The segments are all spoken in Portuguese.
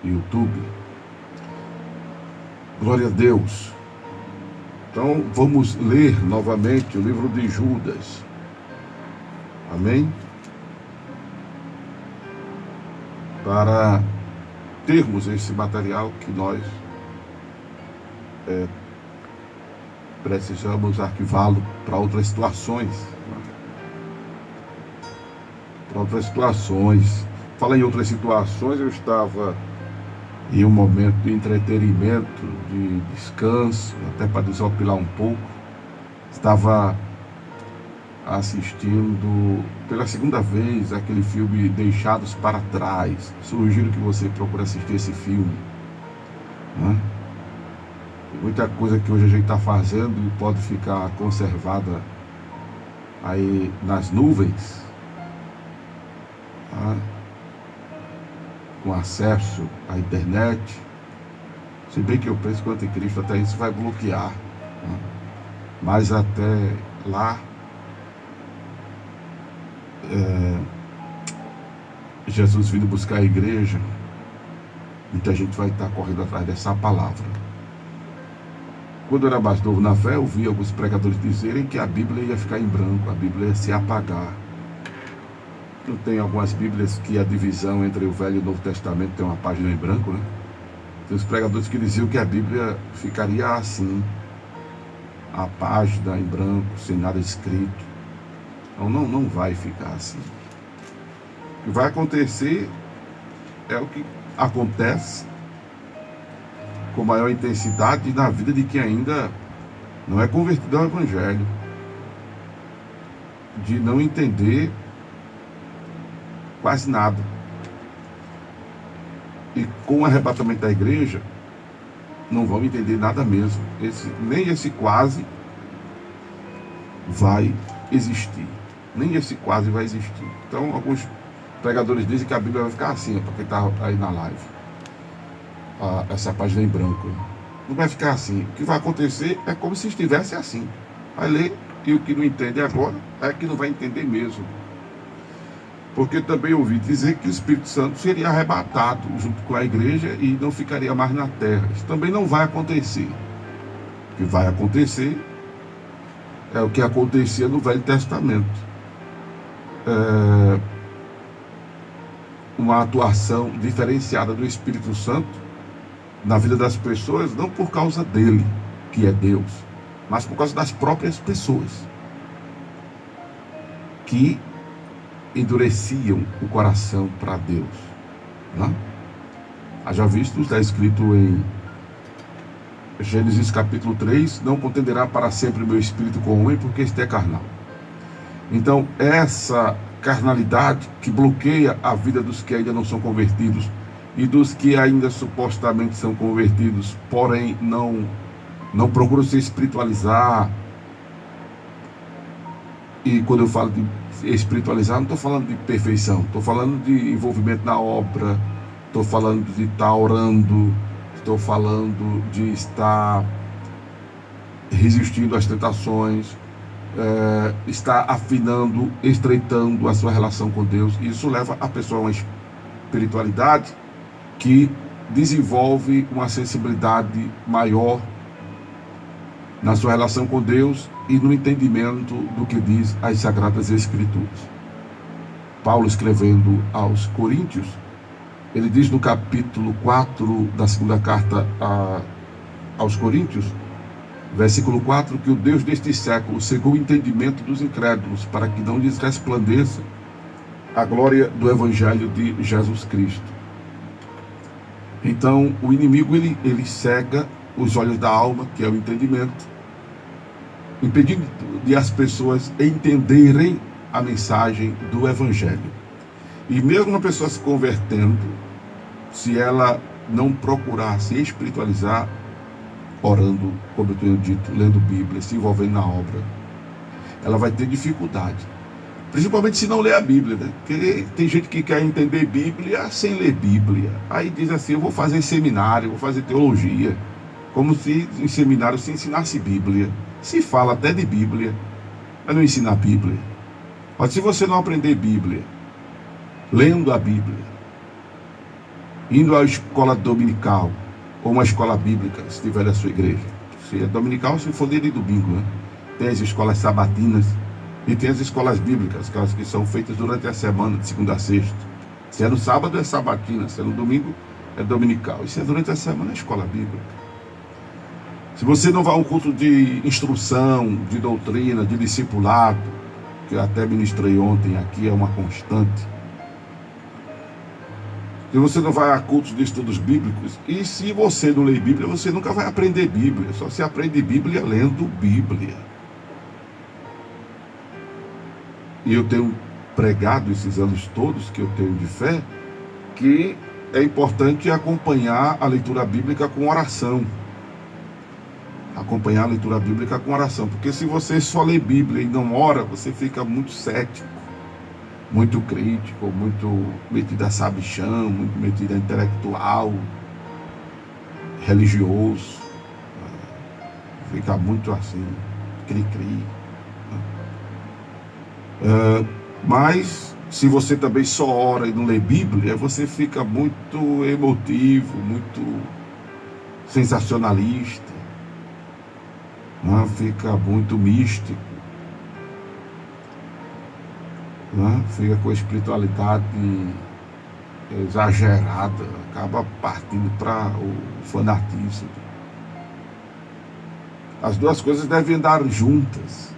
YouTube. Glória a Deus. Então vamos ler novamente o livro de Judas. Amém? Para termos esse material que nós precisamos arquivá-lo para outras situações. Para outras situações. Fala em outras situações, eu estava em um momento de entretenimento, de descanso, até para desopilar um pouco. Estava assistindo pela segunda vez aquele filme Deixados para Trás. Sugiro que você procure assistir esse filme, né? Tem muita coisa que hoje a gente está fazendo e pode ficar conservada aí nas nuvens, tá? Com acesso à internet. Se bem que eu penso que o anticristo até isso vai bloquear, né? Mas até lá Jesus vindo buscar a igreja, muita gente vai estar correndo atrás dessa palavra. Quando eu era mais novo na fé, eu vi alguns pregadores dizerem que a Bíblia ia ficar em branco, a Bíblia ia se apagar. Não tem algumas Bíblias que a divisão entre o Velho e o Novo Testamento tem uma página em branco, né? Tem os pregadores que diziam que a Bíblia ficaria assim, a página em branco, sem nada escrito. Então não vai ficar assim. O que vai acontecer é o que acontece com maior intensidade na vida de quem ainda não é convertido ao Evangelho, de não entender quase nada. E com o arrebatamento da igreja, não vão entender nada mesmo. Nem esse quase vai existir. Nem esse quase vai existir. Então, alguns pregadores dizem que a Bíblia vai ficar assim, para quem está aí na live. Essa página em branco. Não vai ficar assim. O que vai acontecer é como se estivesse assim. Vai ler, e o que não entende agora é que não vai entender mesmo. Porque também ouvi dizer que o Espírito Santo seria arrebatado junto com a igreja e não ficaria mais na terra. Isso também não vai acontecer. O que vai acontecer é o que acontecia no Velho Testamento. Uma atuação diferenciada do Espírito Santo na vida das pessoas, não por causa dele, que é Deus, mas por causa das próprias pessoas que endureciam o coração para Deus, né? Haja visto, está escrito em Gênesis capítulo 3, não contenderá para sempre o meu espírito com o homem, porque este é carnal. Então, essa carnalidade que bloqueia a vida dos que ainda não são convertidos e dos que ainda supostamente são convertidos, porém não procuram se espiritualizar. E quando eu falo de espiritualizar, não estou falando de perfeição, estou falando de envolvimento na obra, estou falando de estar orando, estou falando de estar resistindo às tentações, está afinando, estreitando a sua relação com Deus. Isso leva a pessoa a uma espiritualidade que desenvolve uma sensibilidade maior na sua relação com Deus e no entendimento do que diz as Sagradas Escrituras. Paulo, escrevendo aos Coríntios, ele diz no capítulo 4 da segunda carta aos Coríntios, versículo 4, que o Deus deste século cegou o entendimento dos incrédulos, para que não lhes resplandeça a glória do Evangelho de Jesus Cristo. Então, o inimigo, ele cega os olhos da alma, que é o entendimento, impedindo de as pessoas entenderem a mensagem do Evangelho. E mesmo uma pessoa se convertendo, se ela não procurar se espiritualizar, orando, como eu tenho dito, lendo Bíblia, se envolvendo na obra, ela vai ter dificuldade. Principalmente se não ler a Bíblia, né? Porque tem gente que quer entender Bíblia sem ler Bíblia. Aí diz assim, eu vou fazer seminário, vou fazer teologia. Como se em seminário se ensinasse Bíblia. Se fala até de Bíblia, mas não ensina a Bíblia. Mas se você não aprender Bíblia, lendo a Bíblia, indo à escola dominical, ou uma escola bíblica, se tiver na sua igreja. Se é dominical, se for dia de domingo, né? Tem as escolas sabatinas e tem as escolas bíblicas, aquelas que são feitas durante a semana, de segunda a sexta. Se é no sábado, é sabatina. Se é no domingo, é dominical. E se é durante a semana, é escola bíblica. Se você não vai a um culto de instrução, de doutrina, de discipulado, que eu até ministrei ontem aqui, é uma constante. Se você não vai a cultos de estudos bíblicos, e se você não lê Bíblia, você nunca vai aprender Bíblia. Só se aprende Bíblia lendo Bíblia. E eu tenho pregado esses anos todos que eu tenho de fé, que é importante acompanhar a leitura bíblica com oração. Acompanhar a leitura bíblica com oração. Porque se você só lê Bíblia e não ora, você fica muito cético, muito crítico, muito metido a sabichão, muito metido a intelectual, religioso. Fica muito assim, cri-cri. Mas se você também só ora e não lê Bíblia, você fica muito emotivo, muito sensacionalista, fica muito místico, fica com a espiritualidade exagerada, acaba partindo para o fanatismo. As duas coisas devem andar juntas,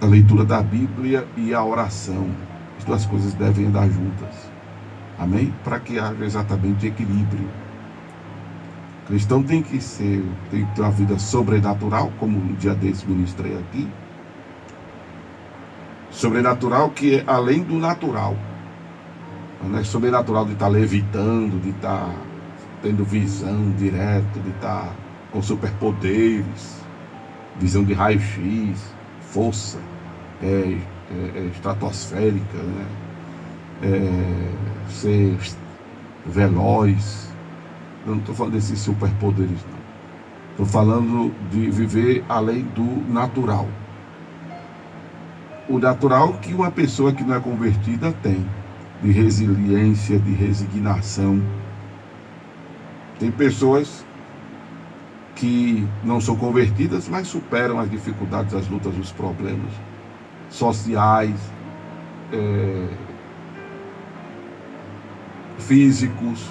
a leitura da Bíblia e a oração. As duas coisas devem andar juntas, amém? Para que haja exatamente equilíbrio. O cristão tem que ter uma vida sobrenatural, como um dia desse ministrei aqui. Sobrenatural que é além do natural. Não é sobrenatural de estar levitando, de estar tendo visão direta, de estar com superpoderes, visão de raio-x, força estratosférica, né? Ser veloz. Eu não estou falando desses superpoderes, não. Estou falando de viver além do natural. O natural que uma pessoa que não é convertida tem, de resiliência, de resignação. Tem pessoas que não são convertidas, mas superam as dificuldades, as lutas, os problemas sociais, físicos,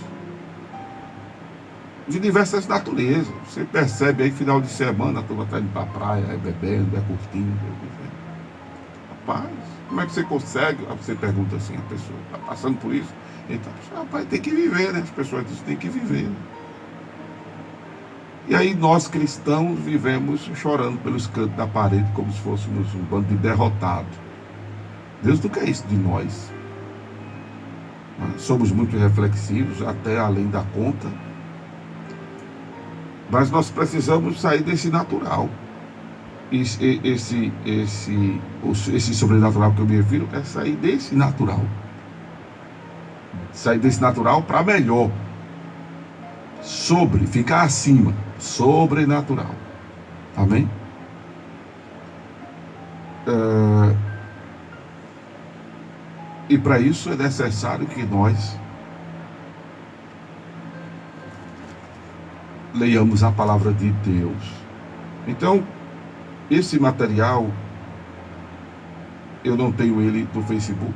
de diversas naturezas. Você percebe aí, final de semana, a turma está indo para a praia, bebendo, curtindo. Rapaz, como é que você consegue? Você pergunta assim, a pessoa está passando por isso? Então, rapaz, tem que viver, né? As pessoas dizem, tem que viver. E aí nós cristãos vivemos chorando pelos cantos da parede, como se fôssemos um bando de derrotados. Deus não quer isso de nós. Somos muito reflexivos, até além da conta. Mas nós precisamos sair desse natural. Esse sobrenatural que eu me refiro é sair desse natural. Sair desse natural para melhor. Ficar acima. Sobrenatural. Amém? E para isso é necessário que nós leiamos a palavra de Deus. Então, esse material, eu não tenho ele no Facebook,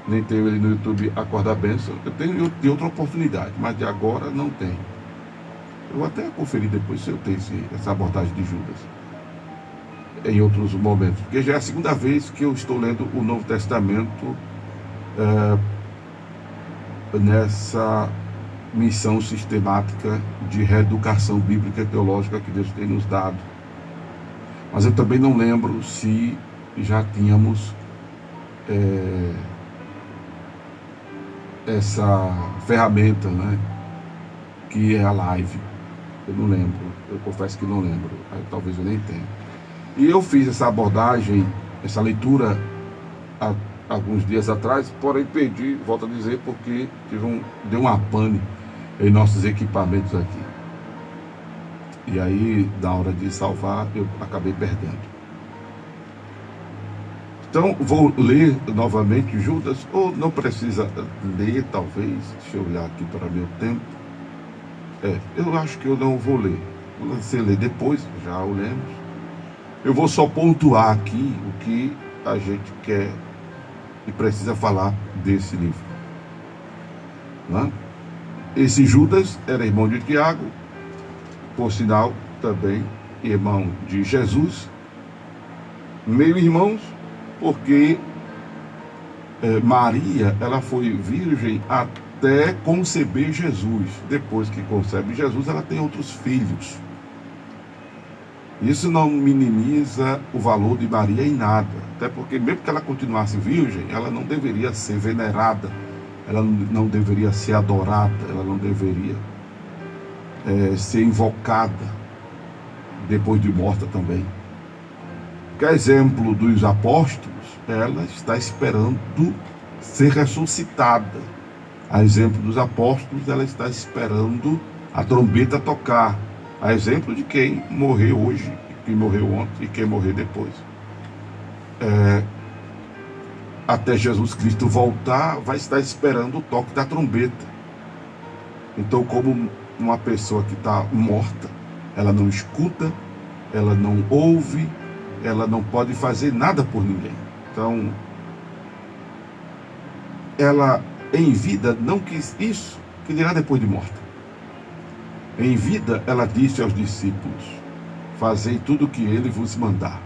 nem tenho ele no YouTube Acorda a Bênção. Eu tenho de outra oportunidade, mas de agora não tenho. Eu vou até conferir depois se eu tenho essa abordagem de Judas em outros momentos, porque já é a segunda vez que eu estou lendo o Novo Testamento nessa missão sistemática de reeducação bíblica e teológica que Deus tem nos dado. Mas eu também não lembro se já tínhamos essa ferramenta, né, que é a live. Eu não lembro, eu confesso que não lembro, talvez eu nem tenha. E eu fiz essa abordagem, essa leitura há alguns dias atrás, porém perdi, volto a dizer, porque deu uma pane em nossos equipamentos aqui. E aí, na hora de salvar, eu acabei perdendo. Então, vou ler novamente Judas, ou não precisa ler, talvez. Deixa eu olhar aqui para meu tempo. Eu acho que eu não vou ler. Você lê depois, já o lemos. Eu vou só pontuar aqui o que a gente quer e precisa falar desse livro. Né? Esse Judas era irmão de Tiago, por sinal, também irmão de Jesus, meio irmãos, porque Maria, ela foi virgem até conceber Jesus. Depois que concebe Jesus, ela tem outros filhos. Isso não minimiza o valor de Maria em nada, até porque mesmo que ela continuasse virgem, ela não deveria ser venerada, ela não deveria ser adorada, ela não deveria ser invocada depois de morta também. Que a exemplo dos apóstolos, ela está esperando ser ressuscitada. A exemplo dos apóstolos, ela está esperando a trombeta tocar. A exemplo de quem morreu hoje, quem morreu ontem e quem morrer depois. Até Jesus Cristo voltar, vai estar esperando o toque da trombeta. Então, como uma pessoa que está morta, ela não escuta, ela não ouve, ela não pode fazer nada por ninguém. Então, ela em vida não quis isso, que dirá depois de morta. Em vida, ela disse aos discípulos: fazei tudo o que ele vos mandar.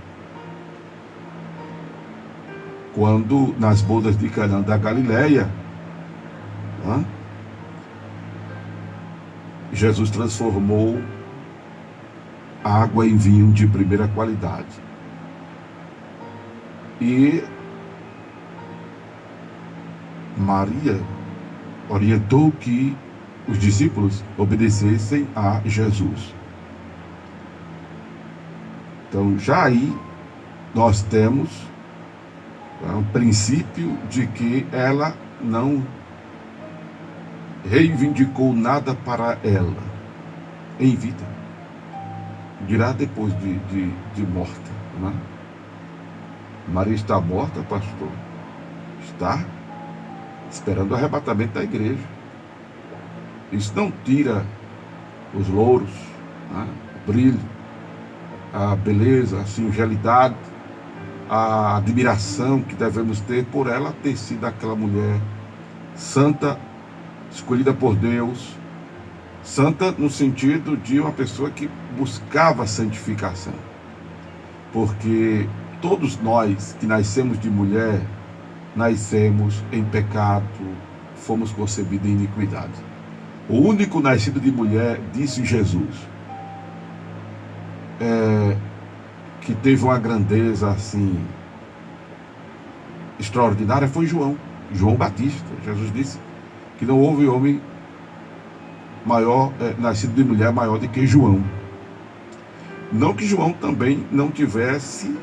Quando, nas bodas de Canaã da Galileia, Jesus transformou água em vinho de primeira qualidade. E Maria orientou que os discípulos obedecessem a Jesus. Então, já aí nós temos um princípio de que ela não reivindicou nada para ela em vida, dirá depois de morta. Né? Maria está morta, pastor? Está esperando o arrebatamento da igreja. Isso não tira os louros, né? O brilho, a beleza, a singelidade, a admiração que devemos ter por ela ter sido aquela mulher santa, escolhida por Deus, santa no sentido de uma pessoa que buscava santificação. Porque todos nós que nascemos de mulher, nascemos em pecado, fomos concebidos em iniquidade. O único nascido de mulher, disse Jesus, que teve uma grandeza assim extraordinária, foi João Batista. Jesus disse que não houve homem maior, nascido de mulher maior do que João. Não que João também não tivesse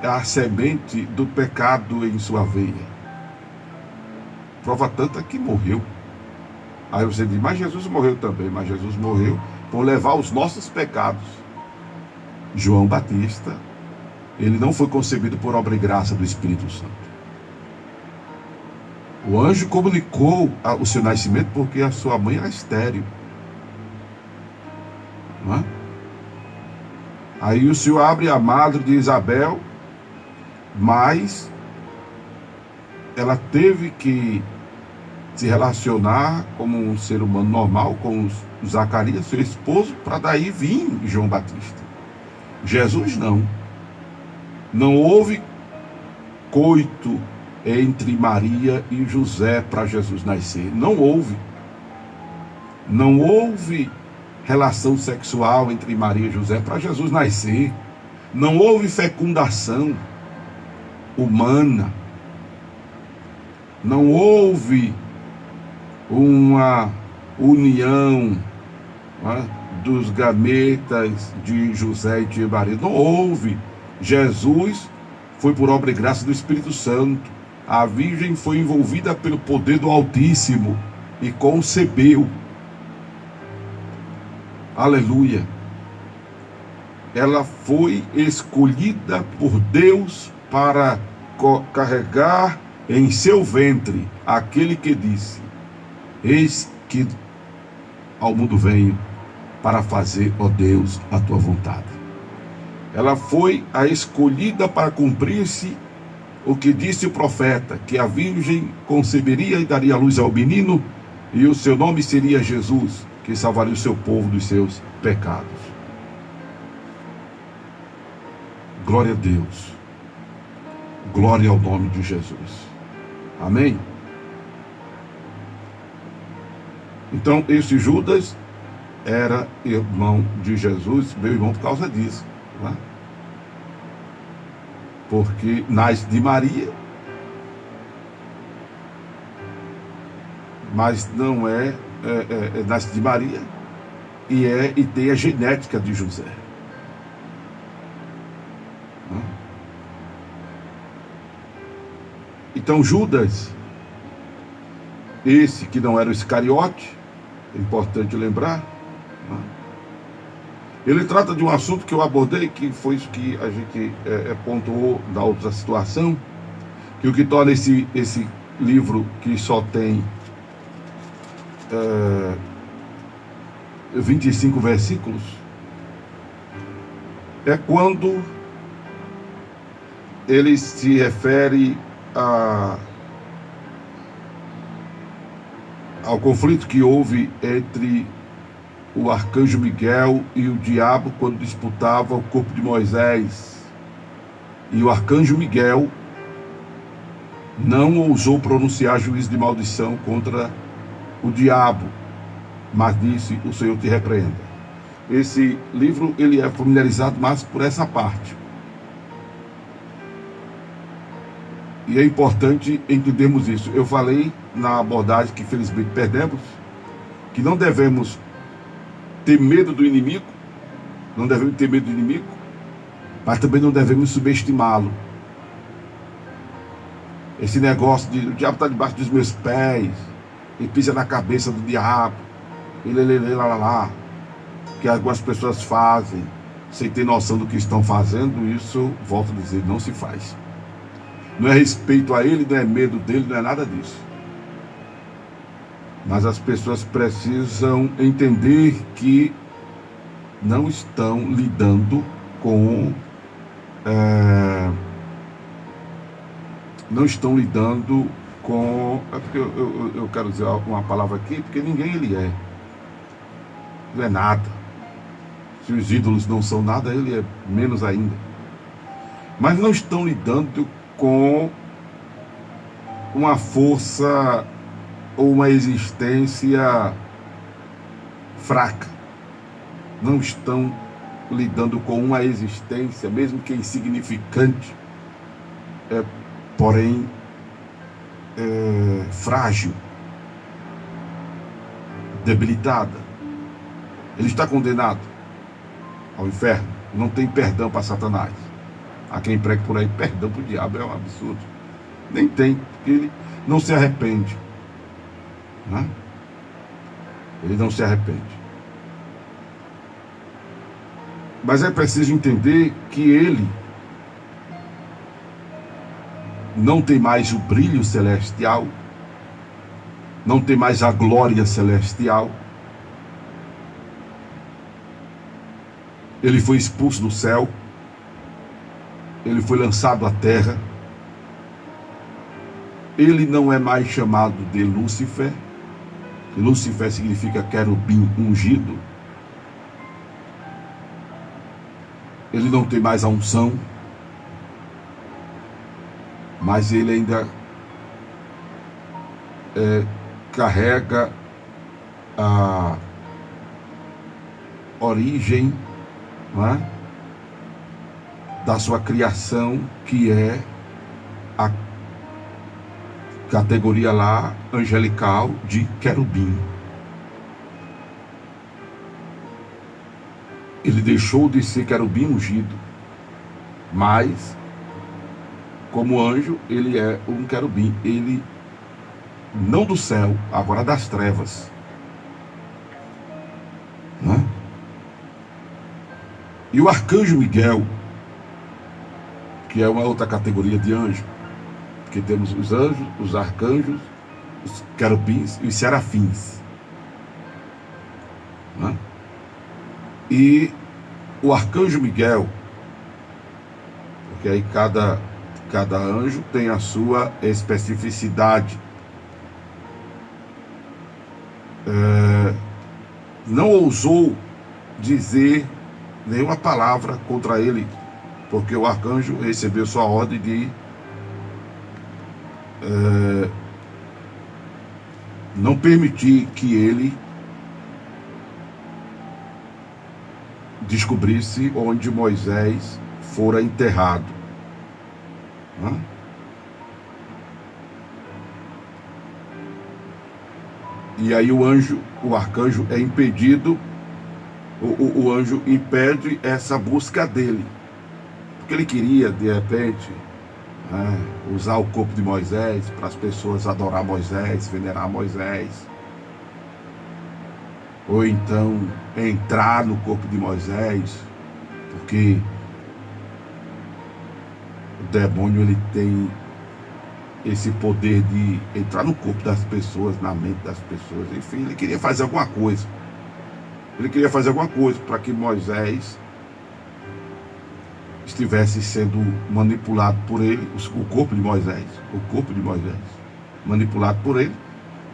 a semente do pecado em sua veia. Prova tanta que morreu. Aí você diz, mas Jesus morreu também. Mas Jesus morreu por levar os nossos pecados. João Batista, ele não foi concebido por obra e graça do Espírito Santo. O anjo comunicou o seu nascimento porque a sua mãe era estéril. Não é? Aí o Senhor abre a madre de Isabel, mas ela teve que se relacionar como um ser humano normal com Zacarias, seu esposo, para daí vir João Batista. Jesus não. Não houve coito entre Maria e José para Jesus nascer. Não houve. Não houve relação sexual entre Maria e José para Jesus nascer. Não houve fecundação humana. Não houve uma união dos gametas de José e de Maria. Não houve. Jesus foi por obra e graça do Espírito Santo. A Virgem foi envolvida pelo poder do Altíssimo e concebeu. Aleluia. Ela foi escolhida por Deus para carregar em seu ventre aquele que disse: eis que ao mundo venho para fazer, ó Deus, a tua vontade. Ela foi a escolhida para cumprir-se o que disse o profeta, que a virgem conceberia e daria luz ao menino, e o seu nome seria Jesus, que salvaria o seu povo dos seus pecados. Glória a Deus. Glória ao nome de Jesus. Amém? Então, esse Judas era irmão de Jesus, meu irmão por causa disso, né? Porque nasce de Maria, mas não nasce de Maria e tem a genética de José. Né? Então Judas, esse que não era o Iscariote, é importante lembrar, né? Ele trata de um assunto que eu abordei, que foi isso que a gente pontuou na outra situação, que o que torna esse livro, que só tem 25 versículos, é quando ele se refere ao conflito que houve entre o arcanjo Miguel e o diabo quando disputava o corpo de Moisés. E o arcanjo Miguel não ousou pronunciar juízo de maldição contra o diabo, mas disse: o Senhor te repreenda. Esse livro ele é familiarizado mais por essa parte. E é importante entendermos isso. Eu falei na abordagem que felizmente perdemos, que não devemos ter medo do inimigo, mas também não devemos subestimá-lo. Esse negócio de o diabo está debaixo dos meus pés, ele pisa na cabeça do diabo, lá, que algumas pessoas fazem sem ter noção do que estão fazendo, isso, volto a dizer, não se faz. Não é respeito a ele, não é medo dele, não é nada disso. Mas as pessoas precisam entender que não estão lidando com é porque eu quero dizer uma palavra aqui, porque ninguém ele é. Não é nada. Se os ídolos não são nada, ele é menos ainda. Mas não estão lidando com uma força ou uma existência fraca. Não estão lidando com uma existência, mesmo que insignificante, porém frágil, debilitada. Ele está condenado ao inferno. Não tem perdão para Satanás. Há quem pregue por aí perdão para o diabo, é um absurdo. Nem tem, porque ele não se arrepende, né? Ele não se arrepende. Mas é preciso entender que ele não tem mais o brilho celestial, não tem mais a glória celestial. Ele foi expulso do céu, ele foi lançado à terra. Ele não é mais chamado de Lúcifer. Lúcifer significa querubim ungido. Ele não tem mais a unção, mas ele ainda carrega a origem, não é, da sua criação, que é a categoria lá angelical de querubim. Ele deixou de ser querubim ungido, mas como anjo ele é um querubim. Ele não do céu, agora das trevas, né? E o arcanjo Miguel que é uma outra categoria de anjo, porque temos os anjos, os arcanjos, os querubins e os serafins, né? E o arcanjo Miguel, porque aí cada anjo tem a sua especificidade. Não ousou dizer nenhuma palavra contra ele, porque o arcanjo recebeu sua ordem de não permitir que ele descobrisse onde Moisés fora enterrado, né? E aí o arcanjo é impedido, o anjo impede essa busca dele, porque ele queria, de repente, usar o corpo de Moisés para as pessoas adorar Moisés, venerar Moisés, ou então entrar no corpo de Moisés, porque o demônio ele tem esse poder de entrar no corpo das pessoas, na mente das pessoas. Enfim, ele queria fazer alguma coisa. Ele queria fazer alguma coisa para que Moisés estivesse sendo manipulado por ele, o corpo de Moisés, manipulado por ele,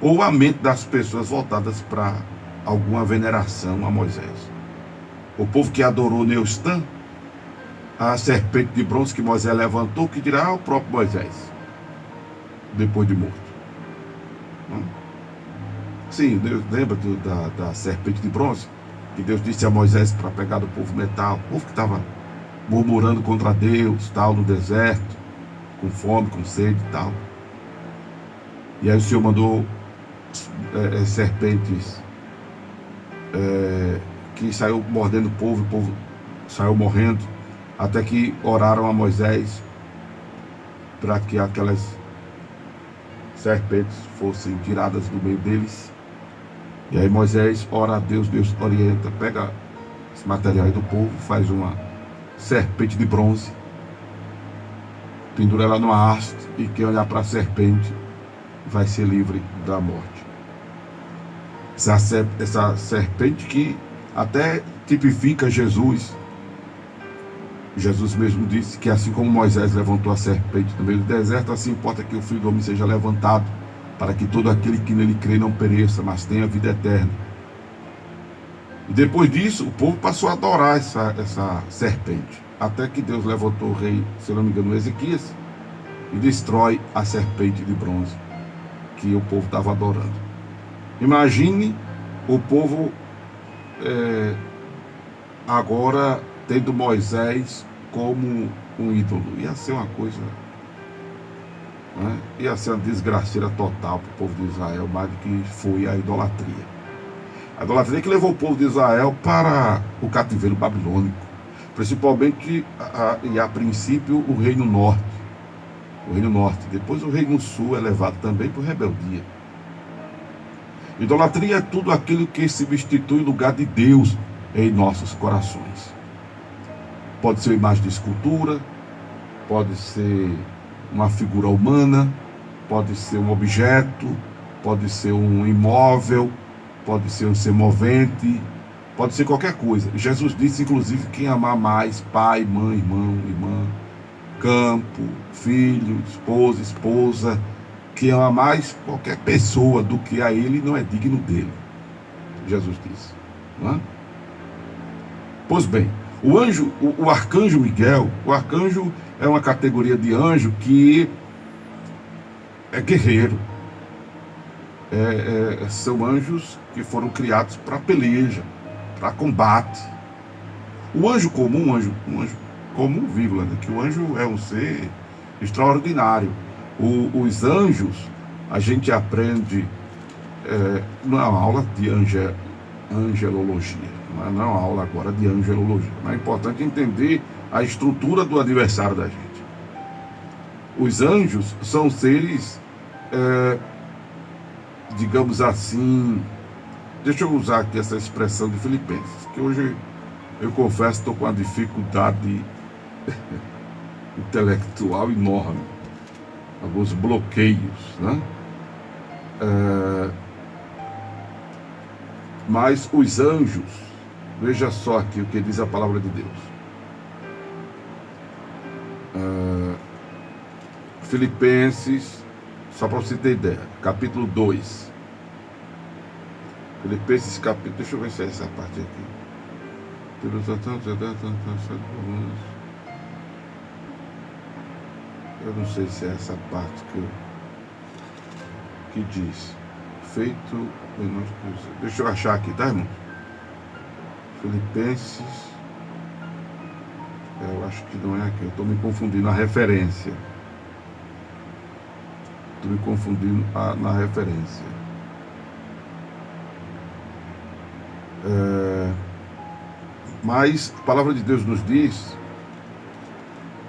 ou a mente das pessoas voltadas para alguma veneração a Moisés. O povo que adorou Neustã, a serpente de bronze que Moisés levantou, que dirá o próprio Moisés, depois de morto. Sim, Deus lembra da serpente de bronze, que Deus disse a Moisés para pegar do povo metal, o povo que estava murmurando contra Deus, tal, no deserto, com fome, com sede e tal. E aí o Senhor mandou serpentes que saiu mordendo o povo saiu morrendo, até que oraram a Moisés para que aquelas serpentes fossem tiradas do meio deles. E aí Moisés ora a Deus, Deus orienta, pega esse material do povo, faz uma serpente de bronze, pendura ela numa haste, e quem olhar para a serpente vai ser livre da morte. Essa serpente que até tipifica Jesus. Jesus mesmo disse que assim como Moisés levantou a serpente no meio do deserto, assim importa que o Filho do Homem seja levantado, para que todo aquele que nele crê não pereça, mas tenha vida eterna. E depois disso, o povo passou a adorar essa serpente, até que Deus levantou o rei, se eu não me engano, Ezequias, e destrói a serpente de bronze que o povo estava adorando. Imagine o povo agora tendo Moisés como um ídolo. Ia ser uma coisa, né? Ia ser uma desgraceira total para o povo de Israel, mais do que foi a idolatria. A idolatria que levou o povo de Israel para o cativeiro babilônico, principalmente e a princípio o reino norte. Depois o reino sul é levado também por rebeldia. Idolatria é tudo aquilo que substitui o lugar de Deus em nossos corações. Pode ser uma imagem de escultura, pode ser uma figura humana, pode ser um objeto, pode ser um imóvel, pode ser um ser movente, pode ser qualquer coisa. Jesus disse, inclusive, quem amar mais pai, mãe, irmão, irmã, campo, filho, esposa, quem ama mais qualquer pessoa do que a ele não é digno dele. Jesus disse, não é? Pois bem, o arcanjo Miguel, o arcanjo é uma categoria de anjo que é guerreiro. São anjos que foram criados para peleja, para combate. O anjo comum, um anjo comum, vírgula, né? Que o anjo é um ser extraordinário. Os anjos, a gente aprende numa aula de angelologia. Não é uma aula agora de angelologia. Mas é importante entender a estrutura do adversário da gente. Os anjos são seres, digamos assim, deixa eu usar aqui essa expressão de Filipenses, que hoje eu confesso estou com uma dificuldade intelectual enorme, alguns bloqueios, né? Mas os anjos, veja só aqui o que diz a palavra de Deus. Filipenses, só para você ter ideia, capítulo 2. Filipenses capítulo, deixa eu ver se é essa parte aqui. Eu não sei se é essa parte que diz feito menor que os... Deixa eu achar aqui, tá, irmão? Filipenses, eu acho que não é aqui, eu estou me confundindo na referência. Estou me confundindo na referência. Mas a palavra de Deus nos diz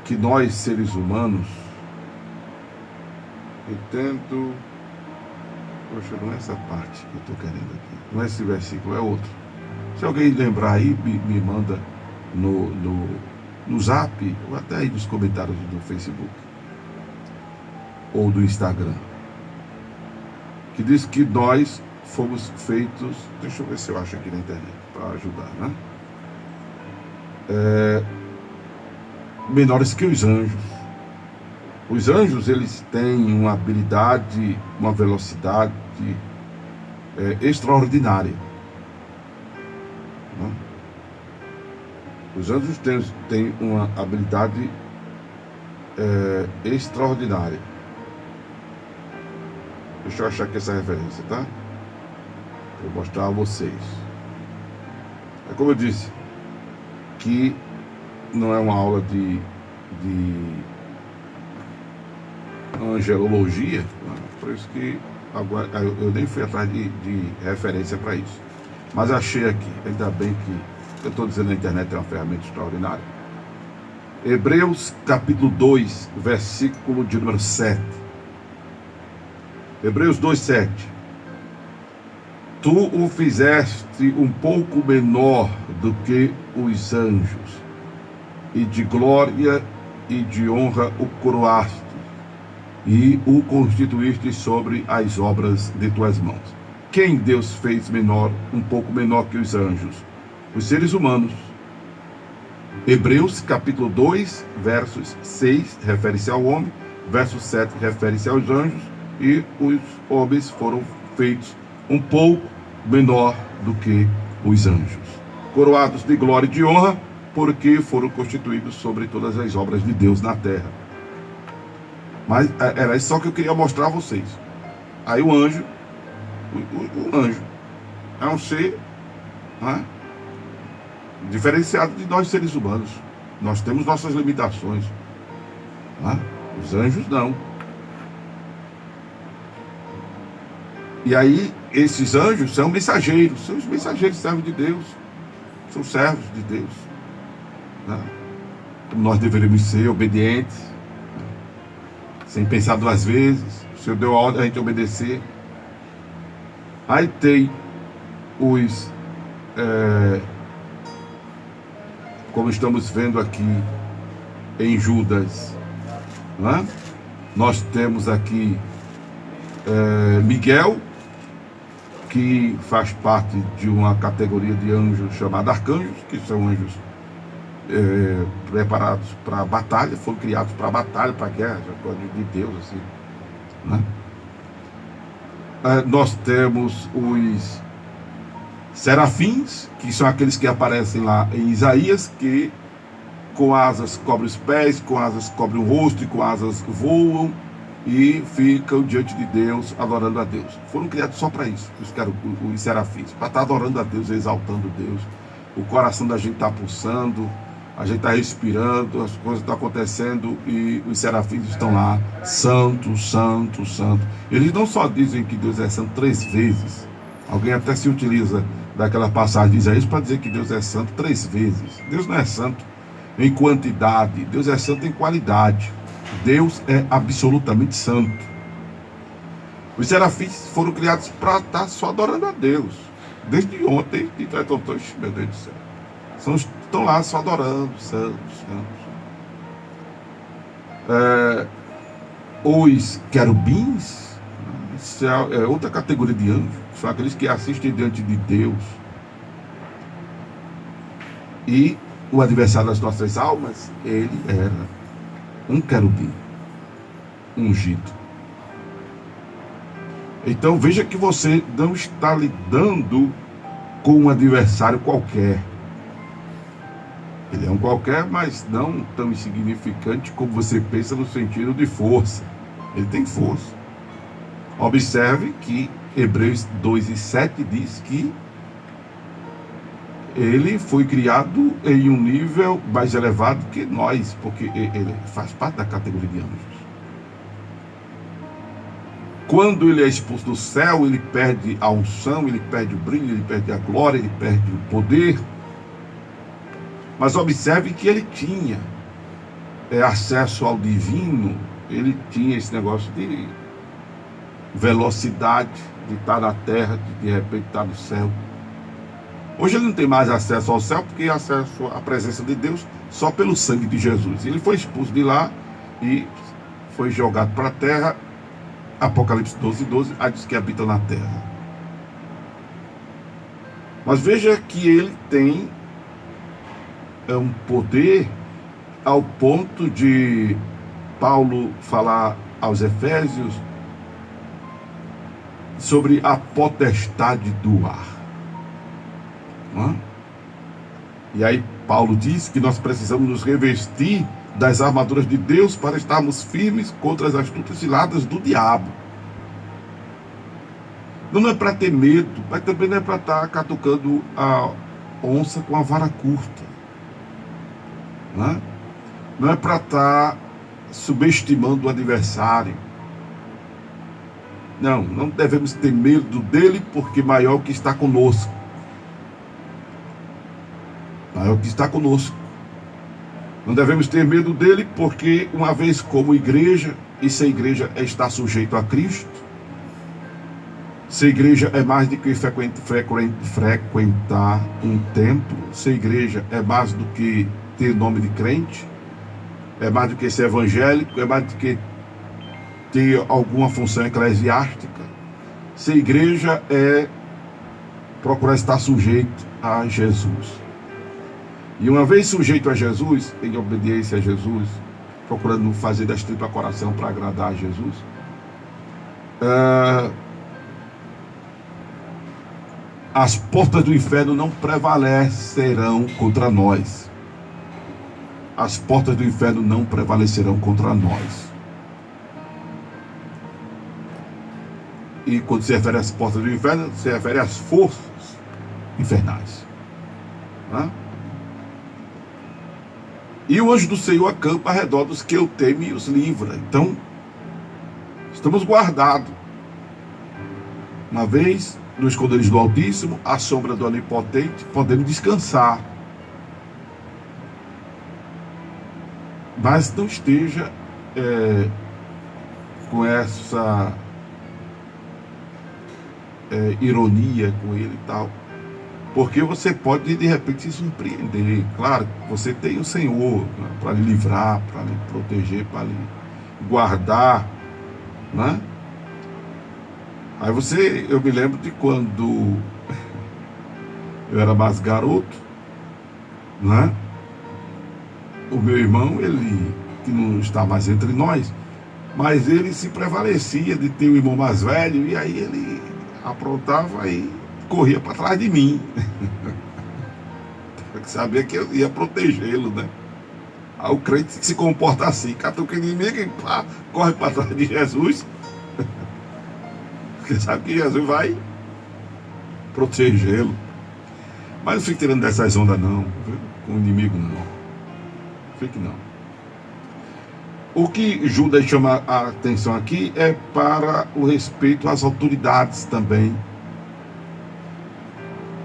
que nós, seres humanos, entendo... Poxa, não é essa parte que eu estou querendo aqui. Não é esse versículo, é outro. Se alguém lembrar aí, me manda no zap, ou até aí nos comentários do Facebook ou do Instagram, que diz que nós fomos feitos... Deixa eu ver se eu acho aqui na internet para ajudar, né? Menores que os anjos. Os anjos, eles têm uma habilidade, uma velocidade extraordinária, né? Os anjos têm uma habilidade extraordinária. Deixa eu achar aqui essa referência, tá? Vou mostrar a vocês. É como eu disse, que não é uma aula de angelologia, por isso que agora eu nem fui atrás de referência para isso. Mas achei aqui, ainda bem que eu estou dizendo, a internet é uma ferramenta extraordinária. Hebreus capítulo 2, versículo de número 7. Hebreus 2, 7. Tu o fizeste um pouco menor do que os anjos, e de glória e de honra o coroaste, e o constituíste sobre as obras de tuas mãos. Quem Deus fez menor, um pouco menor que os anjos? Os seres humanos. Hebreus capítulo 2, versos 6, refere-se ao homem, verso 7, refere-se aos anjos, e os homens foram feitos um pouco menor do que os anjos, coroados de glória e de honra, porque foram constituídos sobre todas as obras de Deus na terra. Mas era isso só que eu queria mostrar a vocês. Aí o anjo, o anjo é um ser, né, diferenciado de nós seres humanos. Nós temos nossas limitações, né? Os anjos não. E aí esses anjos são mensageiros, são os mensageiros, servos de Deus, são servos de Deus, né? Nós deveríamos ser obedientes, sem pensar duas vezes. O Senhor deu a ordem, a gente obedecer. Aí tem os, como estamos vendo aqui em Judas, né? Nós temos aqui Miguel, que faz parte de uma categoria de anjos chamada arcanjos, que são anjos preparados para a batalha, foram criados para a batalha, para a guerra, de Deus, assim, né? Nós temos os serafins, que são aqueles que aparecem lá em Isaías, que com asas cobrem os pés, com asas cobrem o rosto, e com asas voam e ficam diante de Deus, adorando a Deus. Foram criados só para isso, os serafins, para estar adorando a Deus, exaltando Deus. O coração da gente está pulsando, a gente está respirando, as coisas estão acontecendo, e os serafins estão lá, santo, santo, santo. Eles não só dizem que Deus é santo 3 vezes, alguém até se utiliza daquela passagem de Isaías para dizer que Deus é santo 3 vezes. Deus não é santo em quantidade, Deus é santo em qualidade. Deus é absolutamente santo. Os serafins foram criados para estar só adorando a Deus. Desde ontem, meu Deus do céu, estão lá só adorando, santo, santo. Os querubins, isso é outra categoria de anjos, são aqueles que assistem diante de Deus. E o adversário das nossas almas, ele era um querubim ungido. Então veja que você não está lidando com um adversário qualquer. Ele é um qualquer, mas não tão insignificante como você pensa no sentido de força. Ele tem força. Observe que Hebreus 2:7 diz que ele foi criado em um nível mais elevado que nós, porque ele faz parte da categoria de anjos. Quando ele é expulso do céu, ele perde a unção, ele perde o brilho, ele perde a glória, ele perde o poder. Mas observe que ele tinha acesso ao divino, ele tinha esse negócio de velocidade, de estar na terra, de repente estar no céu. Hoje ele não tem mais acesso ao céu, porque acesso à presença de Deus só pelo sangue de Jesus. Ele foi expulso de lá e foi jogado para a terra. Apocalipse 12:12, diz que habita na terra. Mas veja que ele tem um poder ao ponto de Paulo falar aos Efésios sobre a potestade do ar. E aí Paulo diz que nós precisamos nos revestir das armaduras de Deus para estarmos firmes contra as astutas ciladas do diabo. Não é para ter medo, mas também não é para estar catucando a onça com a vara curta. Não é para estar subestimando o adversário. Não devemos ter medo dele, porque maior o que está conosco. Maior o que está conosco. Não devemos ter medo dele, porque uma vez como igreja, e se a igreja está sujeita a Cristo, se a igreja é mais do que frequentar um templo, se a igreja é mais do que ter nome de crente, é mais do que ser evangélico, é mais do que ter alguma função eclesiástica, se a igreja é procurar estar sujeito a Jesus. E uma vez sujeito a Jesus, em obediência a Jesus, procurando fazer das tripas coração para agradar a Jesus, as portas do inferno não prevalecerão contra nós. As portas do inferno não prevalecerão contra nós. E quando se refere às portas do inferno, se refere às forças infernais. E o anjo do Senhor acampa ao redor dos que o temem e os livra. Então, estamos guardados. Uma vez no esconderijo do Altíssimo, à sombra do Onipotente, podemos descansar. Mas não esteja com essa ironia com ele e tal, porque você pode de repente se surpreender. Claro, você tem o Senhor, né, para lhe livrar, para lhe proteger, para lhe guardar, né? Aí eu me lembro de quando eu era mais garoto, né? O meu irmão, ele que não está mais entre nós, mas ele se prevalecia de ter um irmão mais velho, e aí ele aprontava e corria para trás de mim. Porque sabia que eu ia protegê-lo, né? Aí o crente se comporta assim, catuca inimigo e pá, corre para trás de Jesus. Porque sabe que Jesus vai protegê-lo. Mas não fique tirando dessas ondas não, viu? Com o inimigo não. Fique não. O que Judas chama a atenção aqui é para o respeito às autoridades também.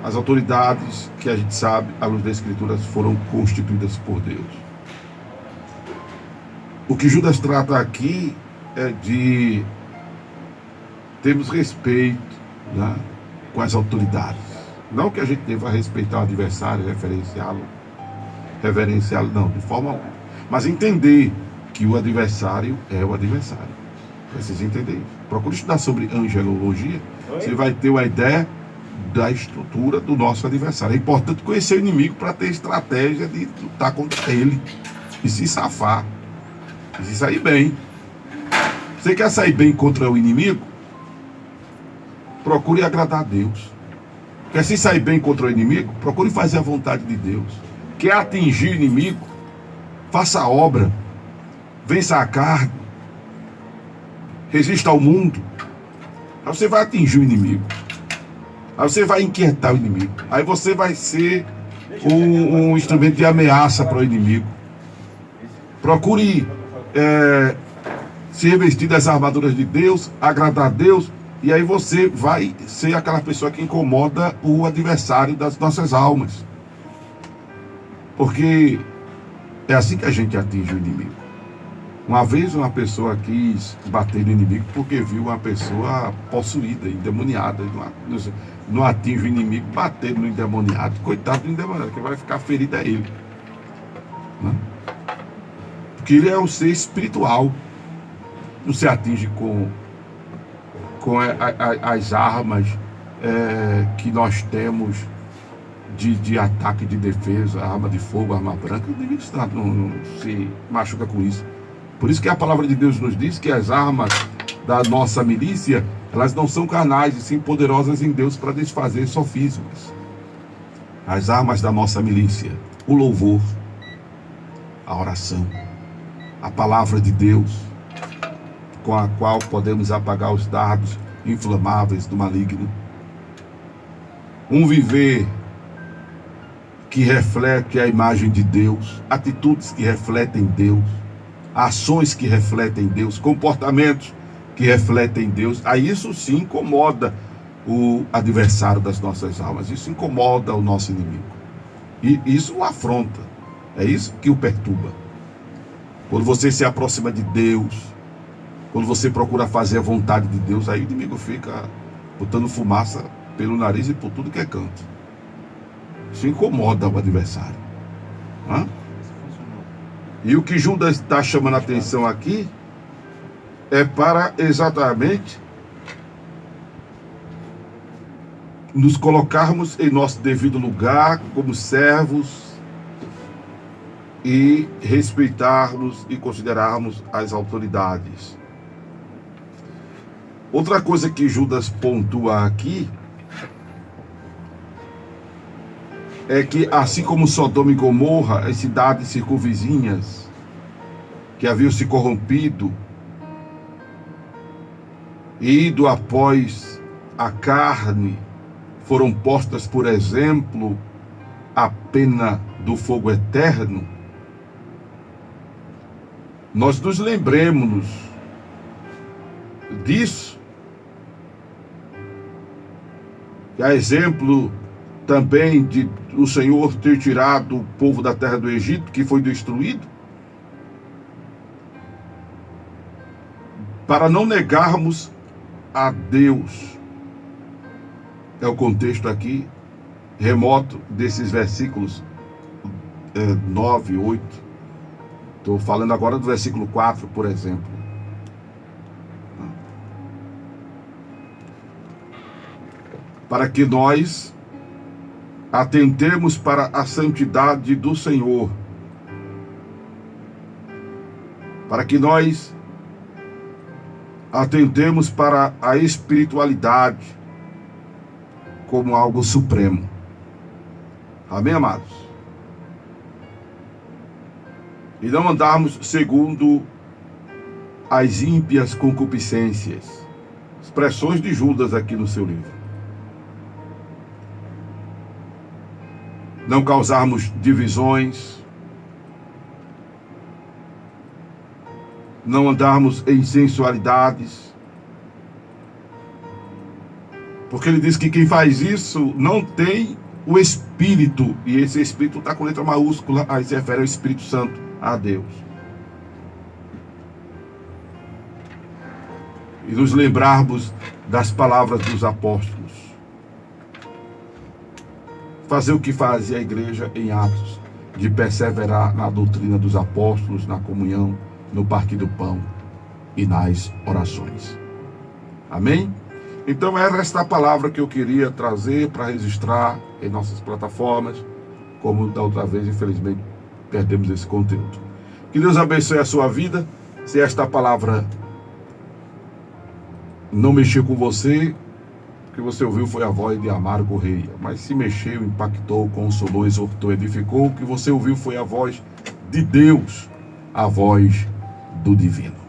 As autoridades que a gente sabe, à luz das Escrituras, foram constituídas por Deus. O que Judas trata aqui é de termos respeito, né, com as autoridades. Não que a gente deva respeitar o adversário, reverenciá-lo, não, de forma alguma. Mas entender que o adversário é o adversário. Precisa entender isso. Procure estudar sobre angelologia, você vai ter uma ideia da estrutura do nosso adversário. É importante conhecer o inimigo para ter estratégia de lutar contra ele e se safar, e se sair bem. Você quer sair bem contra o inimigo? Procure agradar a Deus. Quer se sair bem contra o inimigo? Procure fazer a vontade de Deus. Quer atingir o inimigo? Faça a obra. Vença a carne. Resista ao mundo. Aí você vai atingir o inimigo. Aí você vai inquietar o inimigo. Aí você vai ser um instrumento de ameaça para o inimigo. Procure se revestir das armaduras de Deus, agradar a Deus, e aí você vai ser aquela pessoa que incomoda o adversário das nossas almas. Porque é assim que a gente atinge o inimigo. Uma vez uma pessoa quis bater no inimigo porque viu uma pessoa possuída, endemoniada. Não atinge o inimigo batendo no endemoniado. Coitado do endemoniado, que vai ficar ferido é ele. Né? Porque ele é um ser espiritual. Não se atinge com as armas que nós temos de ataque, de defesa, arma de fogo, arma branca. O inimigo não se machuca com isso. Por isso que a palavra de Deus nos diz que as armas da nossa milícia, elas não são carnais, e sim poderosas em Deus para desfazer sofismas. As armas da nossa milícia, o louvor, a oração, a palavra de Deus, com a qual podemos apagar os dardos inflamáveis do maligno. Um viver que reflete a imagem de Deus, atitudes que refletem Deus, ações que refletem Deus, comportamentos que refletem Deus. Aí isso sim incomoda o adversário das nossas almas, isso incomoda o nosso inimigo, e isso o afronta, é isso que o perturba. Quando você se aproxima de Deus, quando você procura fazer a vontade de Deus, aí o inimigo fica botando fumaça pelo nariz e por tudo que é canto. Isso incomoda o adversário. Hã? E o que Judas está chamando a atenção aqui é para exatamente nos colocarmos em nosso devido lugar como servos e respeitarmos e considerarmos as autoridades. Outra coisa que Judas pontua aqui é que, assim como Sodoma e Gomorra, as cidades circunvizinhas que haviam se corrompido e ido após a carne, foram postas, por exemplo, à pena do fogo eterno, nós nos lembremos disso, que a exemplo também de o Senhor ter tirado o povo da terra do Egito, que foi destruído, para não negarmos a Deus. É o contexto aqui remoto desses versículos 9, 8. Estou falando agora do versículo 4, por exemplo. Para que nós atentemos para a santidade do Senhor, para que nós atentemos para a espiritualidade como algo supremo. Amém, amados? E não andarmos segundo as ímpias concupiscências. Expressões de Judas aqui no seu livro. Não causarmos divisões, não andarmos em sensualidades, porque ele diz que quem faz isso não tem o Espírito, e esse Espírito está com letra maiúscula, aí se refere ao Espírito Santo, a Deus. E nos lembrarmos das palavras dos apóstolos. Fazer o que fazia a igreja em Atos, de perseverar na doutrina dos apóstolos, na comunhão, no partir do pão e nas orações. Amém? Então era esta palavra que eu queria trazer para registrar em nossas plataformas, como da outra vez, infelizmente, perdemos esse conteúdo. Que Deus abençoe a sua vida. Se esta palavra não mexeu com você, o que você ouviu foi a voz de Amaro Correia. Mas se mexeu, impactou, consolou, exortou, edificou, o que você ouviu foi a voz de Deus, a voz do divino.